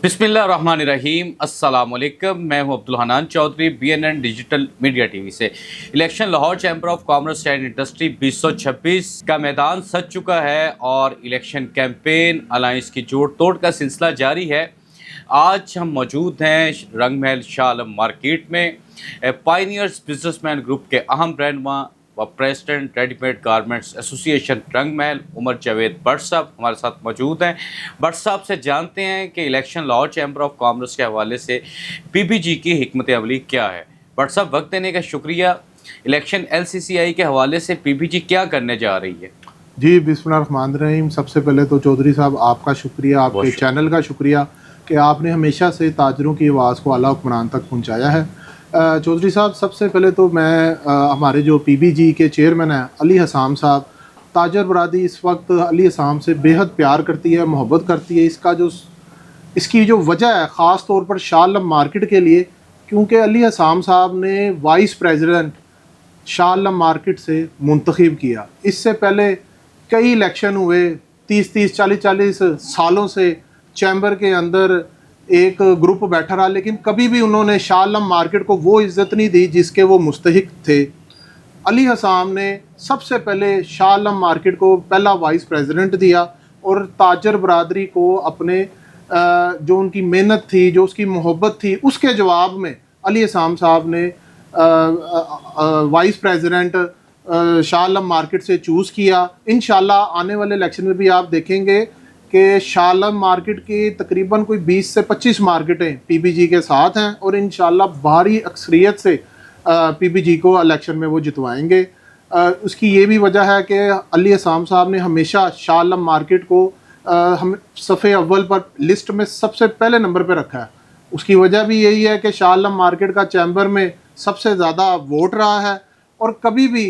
बिस्मिल्लाहिर्रहमानिर्रहीम अस्सलाम वालेकुम। मैं हूं Abdul Hanan Chaudhry BNN digital media TV से। Election Lahore chamber of commerce and industry 2026 का मैदान सज चुका है और इलेक्शन कैंपेन अलायंस की जोड़ तोड़ का सिलसिला जारी है। आज हम मौजूद हैं रंग महल शाह आलम मार्केट में। पायनियर्स बिजनेसमैन ग्रुप के अहम रहनुमा व प्रेसिडेंट रेडीमेड गारमेंट्स एसोसिएशन रंग महल उमर जावेद भट्ट साहब हमारे साथ मौजूद हैं। भट्ट साहब से जानते हैं कि election Lahore chamber of commerce के हवाले से PBG की हिकमत अमली क्या है। भट्ट साहब, वक्त देने का शुक्रिया। इलेक्शन LCCI के हवाले से PBG क्या करने जा रही है? जी, बिस्मिल्लाहिर्रहमानिर्रहीम। सबसे पहले तो चौधरी साहब आपका शुक्रिया, आपके चैनल का शुक्रिया कि आपने हमेशा से ताजरों की आवाज़ को आला हुक्मरान तक पहुंचाया है। चौधरी साहब, सबसे पहले तो मैं हमारे जो PBG के चेयरमैन हैं अली हसाम साहब, ताजर बरादरी इस वक्त अली हसाम से बेहद प्यार करती है, मोहब्बत करती है। इसकी जो वजह है ख़ास तौर पर शाह आलम मार्केट के लिए, क्योंकि अली हसाम साहब ने vice president Shah Alam market से मुंतखब किया। इससे पहले कई इलेक्शन हुए, 30-30 40-40 सालों से चैम्बर के अंदर एक ग्रुप बैठा रहा, लेकिन कभी भी उन्होंने शाह आलम मार्केट को वो इज़्ज़त नहीं दी जिसके वो मुस्तहिक थे। अली हसाम ने सबसे पहले शाह आलम मार्केट को पहला वाइस प्रेसिडेंट दिया और ताजर बरादरी को अपने जो उनकी मेहनत थी, जो उसकी मोहब्बत थी, उसके जवाब में अली हसाम साहब ने vice president Shah Alam market से चूज़ किया। इंशाल्लाह आने वाले इलेक्शन में भी आप देखेंगे कि शाह आलम मार्केट की तकरीबन कोई 20 से 25 मार्केटें PBG के साथ हैं और इंशाल्लाह भारी अक्सरियत से PBG को इलेक्शन में वो जितवाएंगे। उसकी ये भी वजह है कि अली हसाम साहब ने हमेशा शाह आलम मार्केट को हम सफ़े अव्वल पर लिस्ट में सबसे पहले नंबर पर रखा है। उसकी वजह भी यही है कि शाह आलम मार्केट का चैम्बर में सबसे ज़्यादा वोट रहा है और कभी भी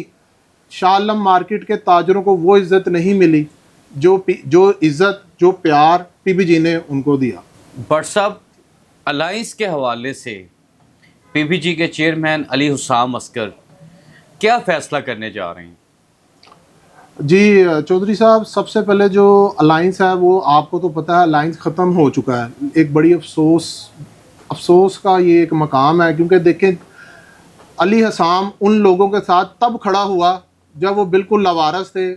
शाह आलम मार्केट के ताजरों को वो इज़्ज़त नहीं मिली जो इज़्ज़त, जो प्यार PBG ने उनको दिया। भट्ट साहब, अलायंस के हवाले से PBG के चेयरमैन अली हुसाम अस्कर क्या फ़ैसला करने जा रहे हैं? जी चौधरी साहब, सबसे पहले जो अलायंस है वो आपको तो पता है अलायंस ख़त्म हो चुका है। एक बड़ी अफसोस का ये एक मकाम है, क्योंकि देखें अली हसाम उन लोगों के साथ तब खड़ा हुआ जब वो बिल्कुल लावारस थे,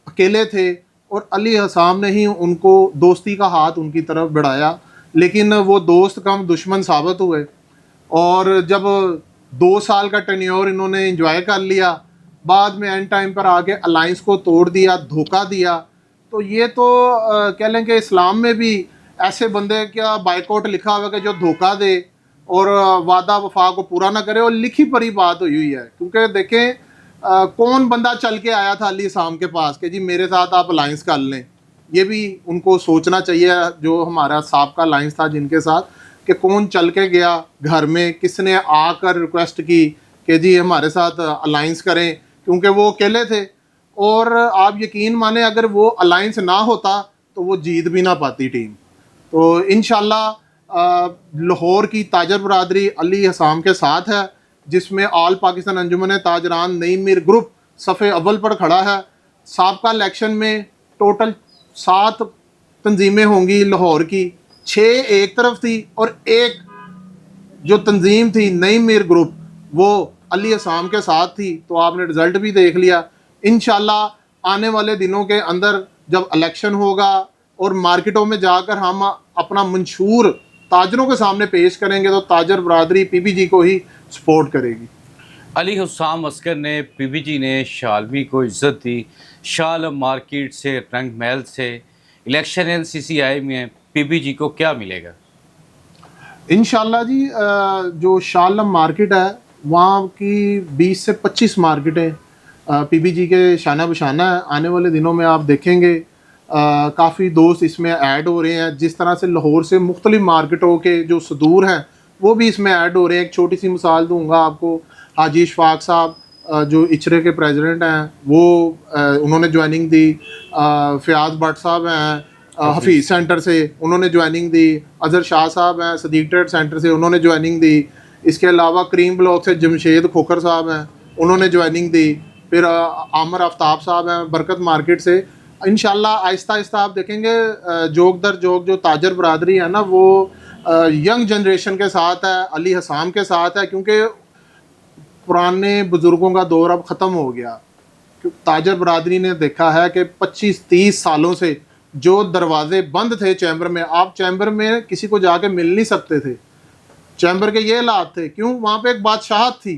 अकेले थे, और अली हसाम ने ही उनको दोस्ती का हाथ उनकी तरफ बढ़ाया। लेकिन वो दोस्त कम दुश्मन साबित हुए और जब 2 साल का टेन्योर इन्होंने एंजॉय कर लिया, बाद में एंड टाइम पर आके अलायंस को तोड़ दिया, धोखा दिया। तो ये तो कह लें कि इस्लाम में भी ऐसे बंदे का बाइकआउट लिखा हुआ कि जो धोखा दे और वादा वफा को पूरा ना करे, और लिखी पढ़ी बात हुई है। क्योंकि देखें कौन बंदा चल के आया था अली हसाम के पास कि जी मेरे साथ आप अलायंस कर लें। ये भी उनको सोचना चाहिए, जो हमारा साबका अलायंस था जिनके साथ, कि कौन चल के गया घर में, किसने आकर रिक्वेस्ट की कि जी हमारे साथ अलायंस करें, क्योंकि वो अकेले थे। और आप यकीन माने अगर वो अलायंस ना होता तो वो जीत भी ना पाती टीम। तो इंशाल्लाह लाहौर की ताजर बरादरी अली हसाम के साथ है, जिसमें ऑल पाकिस्तान अंजुमन ताजरान नईम मीर ग्रुप सफ़े अव्वल पर खड़ा है। साबका इलेक्शन में टोटल 7 तंजीमें होंगी लाहौर की, 6 एक तरफ थी और एक जो तंजीम थी नईम मीर ग्रुप वो अली हसाम के साथ थी। तो आपने रिज़ल्ट भी देख लिया। इंशाल्लाह आने वाले दिनों के अंदर जब इलेक्शन होगा और मार्केटों में जाकर हम अपना मंशूर ताजरों के सामने पेश करेंगे तो ताजर बरादरी PBG को ही सपोर्ट करेगी। अली हुसाम अस्कर ने PBG ने शालमी को इज़्ज़त दी। शाह आलम मार्केट से, रंग महल से इलेक्शन LCCI में PBG को क्या मिलेगा? इंशाल्लाह जी, जो शाह आलम मार्केट है वहाँ की 20 से 25 मार्केटें PBG के शाना बशाना है। आने वाले दिनों में आप देखेंगे काफ़ी दोस्त इसमें ऐड हो रहे हैं। जिस तरह से लाहौर से मुख्तलिफ मार्केटों के जो सदूर हैं वो भी इसमें ऐड हो रहे हैं। एक छोटी सी मिसाल दूंगा आपको, हाजी इशफाक साहब जो इचरे के प्रेसिडेंट हैं वो उन्होंने ज्वाइनिंग दी। फ़याज़ भट्ट साहब हैं हफीज़ सेंटर से, उन्होंने ज्वाइनिंग दी। अज़हर शाह साहब हैं सदीक ट्रेड सेंटर से, उन्होंने ज्वाइनिंग दी। इसके अलावा क्रीम ब्लॉक से जमशेद खोखर साहब हैं, उन्होंने ज्वाइनिंग दी। फिर आमर आफ्ताब साहब हैं बरकत मार्केट से। इंशाल्लाह आहिस्ता आहिस्ता आप देखेंगे जोग दर जोग जो ताजर बरादरी है ना वो यंग जनरेशन के साथ है, अली हसाम के साथ है, क्योंकि पुराने बुज़ुर्गों का दौर अब ख़त्म हो गया। ताजर बरादरी ने देखा है कि 25-30 सालों से जो दरवाजे बंद थे चैम्बर में, आप चैम्बर में किसी को जाके मिल नहीं सकते थे। चैम्बर के ये हालात थे, क्यों? वहाँ पे एक बादशाहत थी।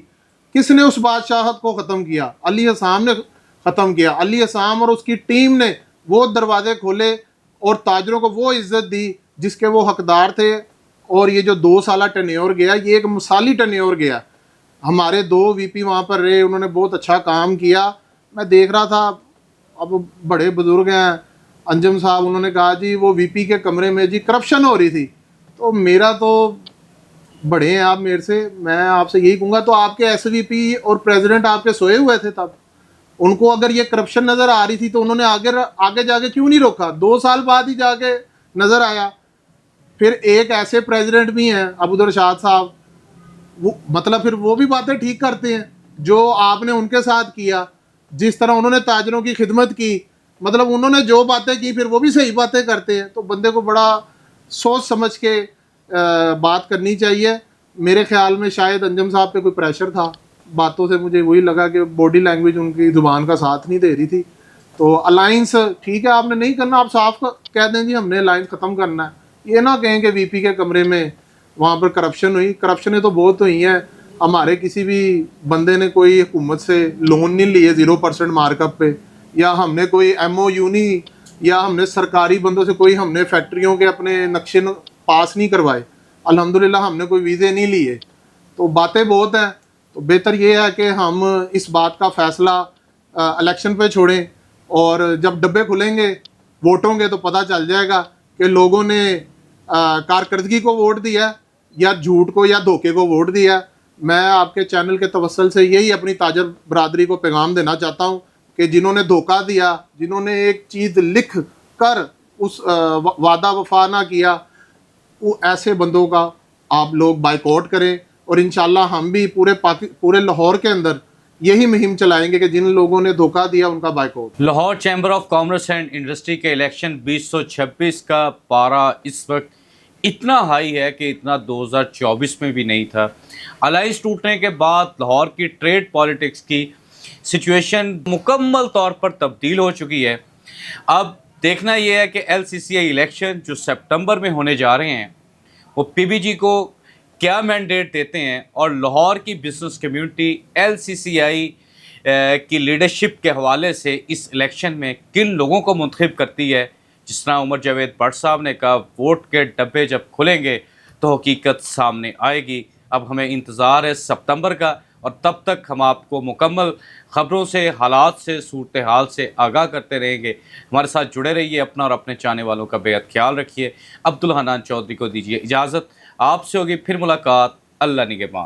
किसने उस बादशाहत को ख़त्म किया? अली हसाम ने ख़त्म किया। अली हसाम और उसकी टीम ने वो दरवाजे खोले और ताजरों को वो इज़्ज़त दी जिसके वो हकदार थे। और ये जो 2 साल टेन्योर गया, ये एक मिसाली टेन्योर गया। हमारे 2 वीपी वहाँ पर रहे, उन्होंने बहुत अच्छा काम किया। मैं देख रहा था, अब बड़े बुजुर्ग हैं अंजम साहब, उन्होंने कहा जी वो वीपी के कमरे में जी करप्शन हो रही थी। तो मेरा तो, बड़े हैं आप मेरे से, मैं आपसे यही कहूँगा, तो आपके एसवीपी और प्रेसिडेंट आपके सोए हुए थे तब? उनको अगर ये करप्शन नज़र आ रही थी तो उन्होंने आगे जाके क्यों नहीं रोका? 2 साल बाद ही जाके नज़र आया। फिर एक ऐसे प्रेसिडेंट भी हैं अबूदर शाद साहब, वो मतलब फिर वो भी बातें ठीक करते हैं जो आपने उनके साथ किया। जिस तरह उन्होंने ताजरों की खिदमत की, मतलब उन्होंने जो बातें की फिर वो भी सही बातें करते हैं। तो बंदे को बड़ा सोच समझ के बात करनी चाहिए। मेरे ख्याल में शायद अंजम साहब पे कोई प्रेशर था, बातों से मुझे वही लगा कि बॉडी लैंग्वेज उनकी ज़ुबान का साथ नहीं दे रही थी। तो अलाइंस ठीक है, आपने नहीं करना, आप साफ कह दें जी हमने अलाइंस ख़त्म करना है। ये ना कहें कि वीपी के कमरे में वहाँ पर करप्शन हुई। करप्शनें तो बहुत हुई हैं। हमारे किसी भी बंदे ने कोई हुकूमत से लोन नहीं लिए 0% मार्कअप पे, या हमने कोई MOU नहीं, या हमने सरकारी बंदों से कोई हमने फैक्ट्रियों के अपने नक्शे पास नहीं करवाए। अल्हम्दुलिल्लाह हमने कोई वीज़े नहीं लिए। तो बातें बहुत हैं। तो बेहतर ये है कि हम इस बात का फ़ैसला इलेक्शन पे छोड़ें, और जब डब्बे खुलेंगे वोटों के तो पता चल जाएगा कि लोगों ने कारकर्दगी को वोट दिया या झूठ को या धोखे को वोट दिया। मैं आपके चैनल के तवस्सुल से यही अपनी ताजर बरादरी को पैगाम देना चाहता हूँ कि जिन्होंने धोखा दिया, जिन्होंने एक चीज़ लिख कर उस वादा वफा ना किया, वो ऐसे बंदों का आप लोग बाइकआउट करें। और इंशाल्लाह हम भी पूरे लाहौर के अंदर यही मुहिम चलाएंगे कि जिन लोगों ने धोखा दिया उनका boycott. Lahore chamber of commerce and industry के इलेक्शन 2026 का पारा इस वक्त इतना हाई है कि इतना 2024 में भी नहीं था। अलाइंस टूटने के बाद लाहौर की ट्रेड पॉलिटिक्स की सिचुएशन मुकम्मल तौर पर तब्दील हो चुकी है। अब देखना यह है कि LCCI इलेक्शन जो सितंबर में होने जा रहे हैं वो PBG को क्या मैंडेट देते हैं, और लाहौर की बिजनेस कम्युनिटी LCCI की लीडरशिप के हवाले से इस इलेक्शन में किन लोगों को मुंतखब करती है। जिस तरह उमर जावेद भट्ट साहब ने कहा, वोट के डब्बे जब खुलेंगे तो हकीकत सामने आएगी। अब हमें इंतज़ार है सितंबर का, और तब तक हम आपको मुकम्मल ख़बरों से, हालात से, सूरत हाल से आगाह करते रहेंगे। हमारे साथ जुड़े रहिए, अपना और अपने चाहने वालों का बेहद ख्याल रखिए। अब्दुल हन्नान चौधरी को दीजिए इजाज़त, आपसे होगी फिर मुलाकात। अल्लाह निगहबान।